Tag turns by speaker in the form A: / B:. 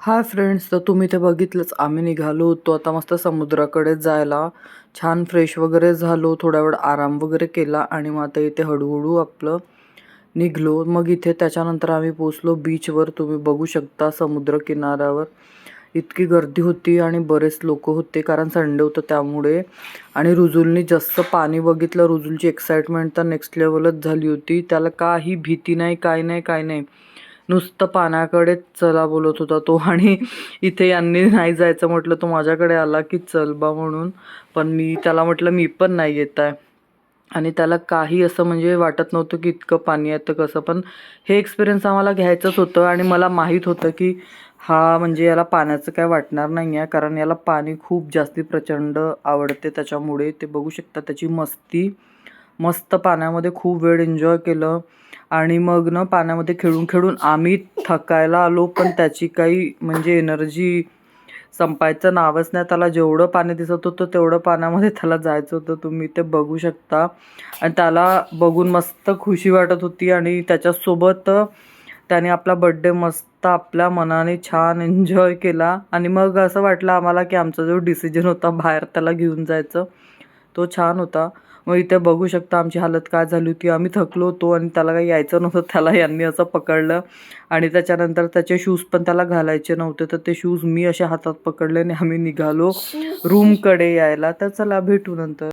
A: Hi friends, तर तुम्ही ते बघितलंच. आम्ही निघालो होतो आता मस्त समुद्राकडे जायला. छान फ्रेश वगैरे झालो, थोडा वेळ आराम वगैरे केला आणि मग आता इथे हळूहळू आपलं निघलो. मग इथे त्याच्यानंतर आम्ही पोचलो बीचवर. तुम्ही बघू शकता समुद्र किनाऱ्यावर इतकी गर्दी होती आणि बरेच लोक होते, कारण संडे होतं त्यामुळे. आणि रुजुलनी जसं पाणी बघितलं, रुजुलची एक्साइटमेंट तर नेक्स्ट लेवलच झाली होती. त्याला काही भीती नाही, काय नाही, काय नाही, नुसतं पाण्याकडेच चला बोलत होता तो. आणि इथे यांनी नाही जायचं म्हटलं, तो माझ्याकडे आला की चल बा म्हणून. पण मी त्याला म्हटलं मी पण नाही येत आहे. आणि त्याला काही असं म्हणजे वाटत नव्हतं की इतकं पाणी येतं कसं. पण हे एक्सपिरियन्स आम्हाला घ्यायचंच होतं आणि मला माहीत होतं की हा म्हणजे याला पाण्याचं काय वाटणार नाही आहे, कारण याला पाणी खूप जास्ती प्रचंड आवडते. त्याच्यामुळे ते बघू शकता त्याची मस्ती. मस्त पाण्यामध्ये खूप वेळ एन्जॉय केलं. आणि मग ना पाण्यामध्ये खेळून खेळून आम्ही थकायला आलो, पण त्याची काही म्हणजे एनर्जी संपायचं नावच नाही. त्याला जेवढं पाणी दिसत होतं तेवढं पाण्यामध्ये त्याला जायचं होतं. तुम्ही ते बघू शकता. आणि त्याला बघून मस्त खुशी वाटत होती. आणि त्याच्यासोबत त्याने आपला बड्डे मस्त आपल्या मनाने छान एन्जॉय केला. आणि मग असं वाटलं आम्हाला की आमचा जो डिसिजन होता बाहेर त्याला घेऊन जायचं, तो छान होता. मग इथे बघू शकता आमची हालत काय झाली होती. आम्ही थकलो होतो आणि त्याला काही यायचं नव्हतं. त्याला यांनी असं पकडलं आणि त्याच्यानंतर त्याचे शूज पण त्याला घालायचे नव्हते, तर ते शूज मी अशा हातात पकडले आणि आम्ही निघालो रूमकडे यायला. तर चला भेटू नंतर.